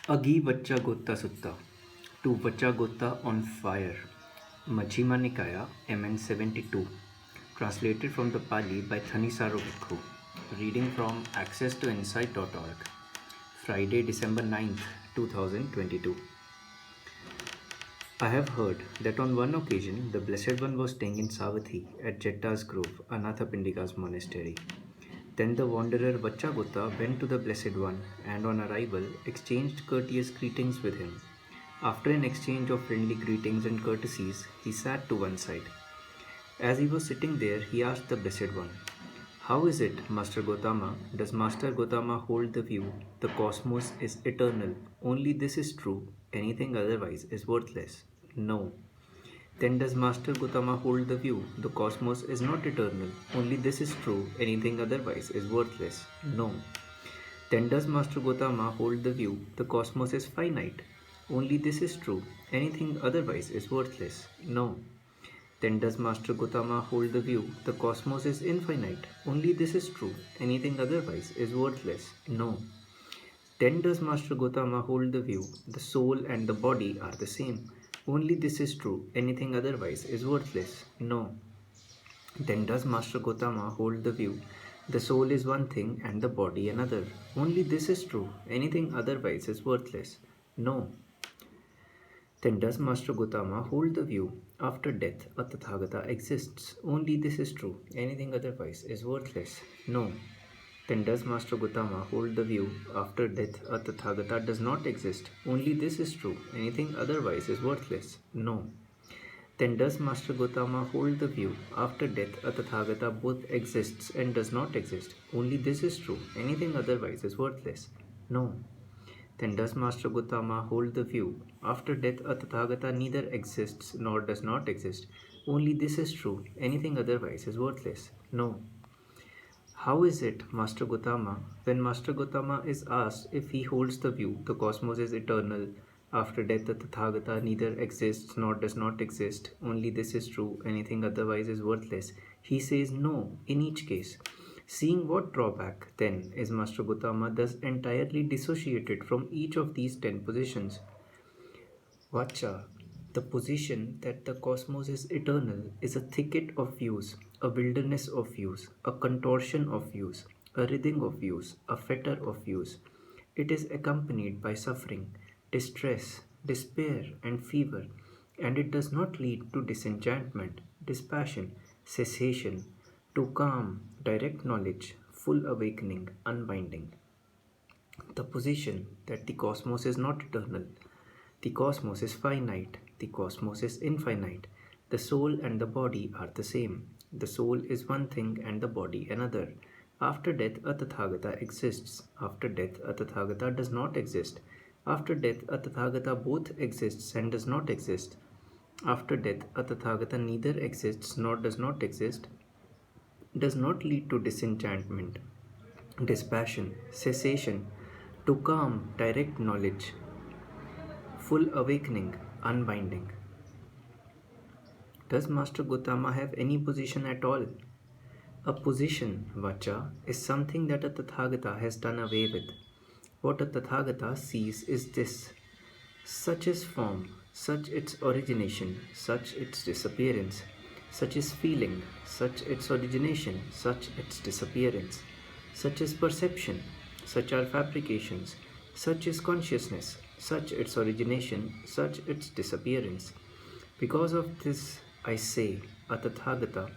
Aggi-Vacchagotta Sutta. To Vacchagotta on fire. Majjhima Nikaya, MN 72. Translated from the Pali by Thanisaro Bhikkhu. Reading from accesstoinsight.org. Friday, December 9th, 2022. I have heard that on one occasion the Blessed One was staying in Savatthi at Jetta's Grove, Anathapindika's monastery. Then the wanderer Vacchagotta went to the Blessed One and on arrival exchanged courteous greetings with him. After an exchange of friendly greetings and courtesies, he sat to one side. As he was sitting there, he asked the Blessed One, "How is it, Master Gotama? Does Master Gotama hold the view the cosmos is eternal? Only this is true, anything otherwise is worthless." No. Then does Master Gotama hold the view the cosmos is not eternal, only this is true, anything otherwise is worthless? No. Then does Master Gotama hold the view the cosmos is finite, only this is true, anything otherwise is worthless? No. Then does Master Gotama hold the view the cosmos is infinite, only this is true, anything otherwise is worthless? No. Then does Master Gotama hold the view the soul and the body are the same, only this is true, anything otherwise is worthless? No. Then does Master Gotama hold the view the soul is one thing and the body another, only this is true, anything otherwise is worthless? No. Then does Master Gotama hold the view after death a Tathagata exists, only this is true, anything otherwise is worthless? No. Then does Master Gotama hold the view after death a Tathagata does not exist, only this is true, anything otherwise is worthless? No. Then does Master Gotama hold the view after death a Tathagata both exists and does not exist, only this is true, anything otherwise is worthless? No. Then does Master Gotama hold the view after death a Tathagata neither exists nor does not exist, only this is true, anything otherwise is worthless? No. How is it, Master Gotama, when Master Gotama is asked if he holds the view the cosmos is eternal, after death the Tathagata neither exists nor does not exist, only this is true, anything otherwise is worthless, he says no in each case? Seeing what drawback, then, is Master Gotama thus entirely dissociated from each of these 10 positions? Vaccha, the position that the cosmos is eternal, is a thicket of views, a wilderness of views, a contortion of views, a writhing of views, a fetter of views. It is accompanied by suffering, distress, despair, and fever, and it does not lead to disenchantment, dispassion, cessation, to calm, direct knowledge, full awakening, unbinding. The position that the cosmos is not eternal, the cosmos is finite, the cosmos is infinite, the soul and the body are the same, the soul is one thing and the body another. After death a Tathagata exists, after death a Tathagata does not exist, after death a Tathagata both exists and does not exist, after death a Tathagata neither exists nor does not exist, does not lead to disenchantment, dispassion, cessation, to calm, direct knowledge, full awakening, unbinding. Does Master Gotama have any position at all? A position, Vaccha, is something that a Tathagata has done away with. What a Tathagata sees is this: such is form, such its origination, such its disappearance, such is feeling, such its origination, such its disappearance, such is perception, such are fabrications, such is consciousness, such its origination, such its disappearance. Because of this, I say, a Tathagata,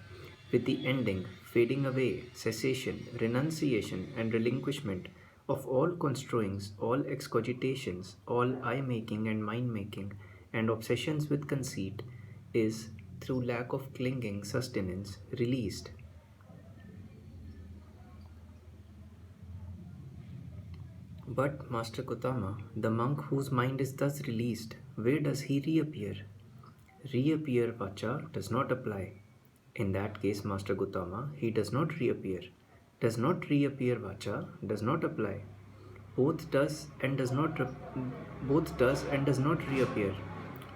with the ending, fading away, cessation, renunciation, and relinquishment of all construings, all excogitations, all I-making and mind-making, and obsessions with conceit, is, through lack of clinging sustenance, released. But Master Gotama, the monk whose mind is thus released, where does he reappear? Reappear, Vaccha, does not apply. In that case, Master Gotama, he does not reappear. Does not reappear, Vaccha, does not apply. Both does and does not reappear,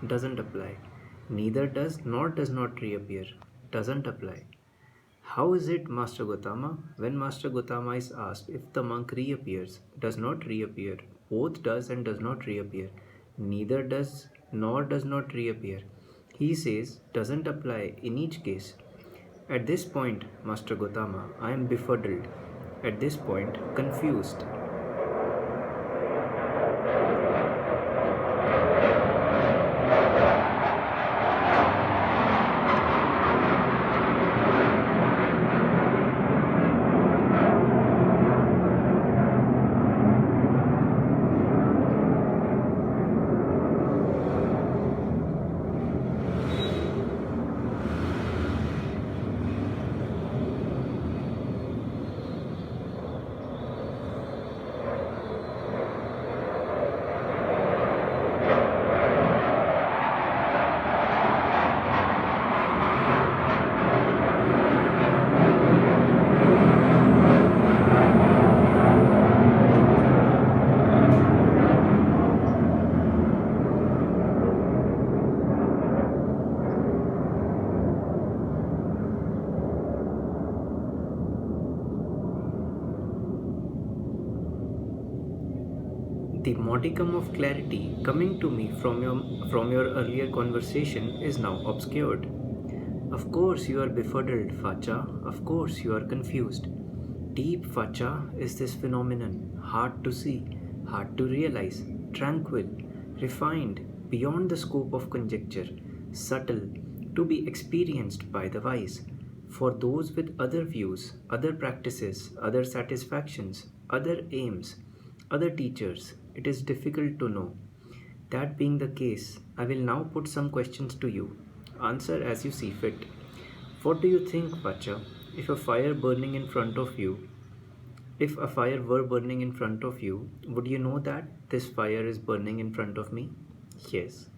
doesn't apply. Neither does nor does not reappear, doesn't apply. How is it, Master Gotama, when Master Gotama is asked if the monk reappears, does not reappear, Both does and does not reappear. Neither does nor does not reappear. He says doesn't apply in each case. At this point, Master Gotama, I am befuddled. At this point, confused. The modicum of clarity coming to me from your earlier conversation is now obscured. Of course you are befuddled, Vaccha. Of course you are confused. Deep, Vaccha, is this phenomenon, hard to see, hard to realize, tranquil, refined, beyond the scope of conjecture, subtle, to be experienced by the wise. For those with other views, other practices, other satisfactions, other aims, other teachers, it is difficult to know. That being the case, I will now put some questions to you. Answer as you see fit. What do you think, Vaccha, if a fire burning in front of you, if a fire were burning in front of you, would you know that this fire is burning in front of me? Yes.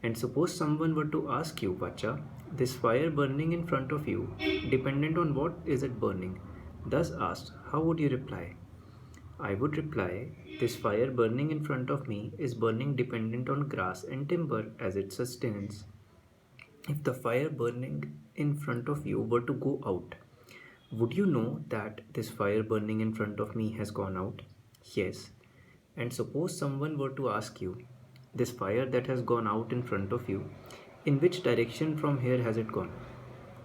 And suppose someone were to ask you, Vaccha, this fire burning in front of you, dependent on what is it burning? Thus asked, how would you reply? I would reply, this fire burning in front of me is burning dependent on grass and timber as its sustenance. If the fire burning in front of you were to go out, would you know that this fire burning in front of me has gone out? Yes. And suppose someone were to ask you, this fire that has gone out in front of you, in which direction from here has it gone?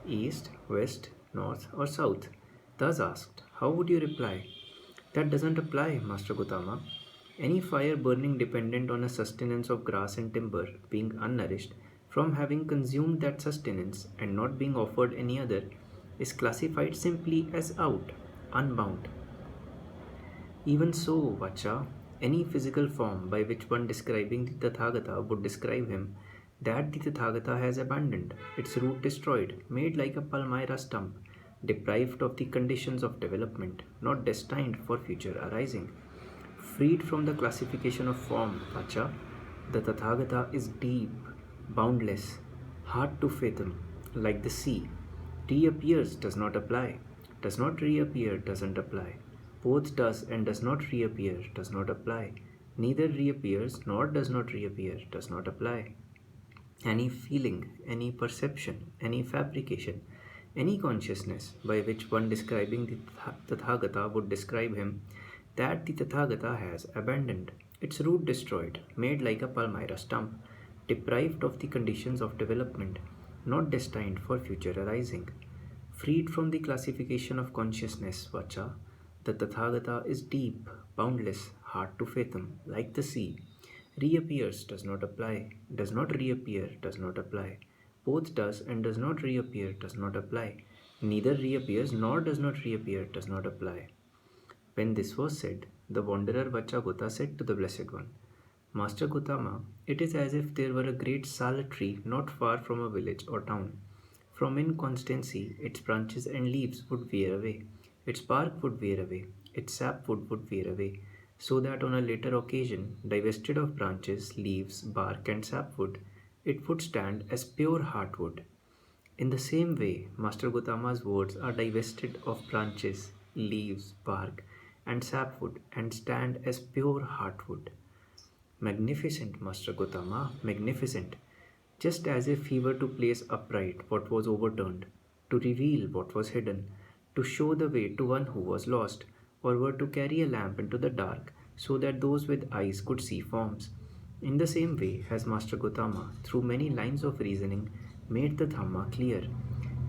East, west, north, or south? Thus asked, how would you reply? That doesn't apply, Master Gotama. Any fire burning dependent on a sustenance of grass and timber, being unnourished, from having consumed that sustenance and not being offered any other, is classified simply as out, unbound. Even so, Vaccha, any physical form by which one describing the Tathagata would describe him, that the Tathagata has abandoned, its root destroyed, made like a palmyra stump, deprived of the conditions of development, not destined for future arising. Freed from the classification of form, Vaccha, the Tathagata is deep, boundless, hard to fathom, like the sea. Reappears does not apply, does not reappear doesn't apply. Both does and does not reappear does not apply. Neither reappears nor does not reappear does not apply. Any feeling, any perception, any fabrication, any consciousness by which one describing the Tathagata would describe him, that the Tathagata has abandoned, its root destroyed, made like a palmyra stump, deprived of the conditions of development, not destined for future arising. Freed from the classification of consciousness, Vaccha, the Tathagata is deep, boundless, hard to fathom, like the sea. Reappears does not apply, does not reappear does not apply. Both does and does not reappear does not apply. Neither reappears nor does not reappear does not apply. When this was said, the wanderer Vacchagotta said to the Blessed One, Master Gotama, it is as if there were a great sala tree not far from a village or town. From inconstancy, its branches and leaves would wear away, its bark would wear away, its sapwood would wear away, so that on a later occasion, divested of branches, leaves, bark, and sapwood, it would stand as pure heartwood. In the same way, Master Gotama's words are divested of branches, leaves, bark, and sapwood and stand as pure heartwood. Magnificent, Master Gotama, magnificent. Just as if he were to place upright what was overturned, to reveal what was hidden, to show the way to one who was lost, or were to carry a lamp into the dark, so that those with eyes could see forms. In the same way has Master Gotama, through many lines of reasoning, made the Dhamma clear.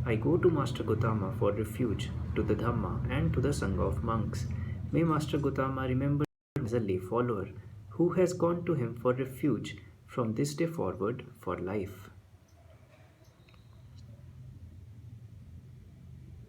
I go to Master Gotama for refuge, to the Dhamma and to the Sangha of monks. May Master Gotama remember me as a lay follower who has gone to him for refuge from this day forward for life.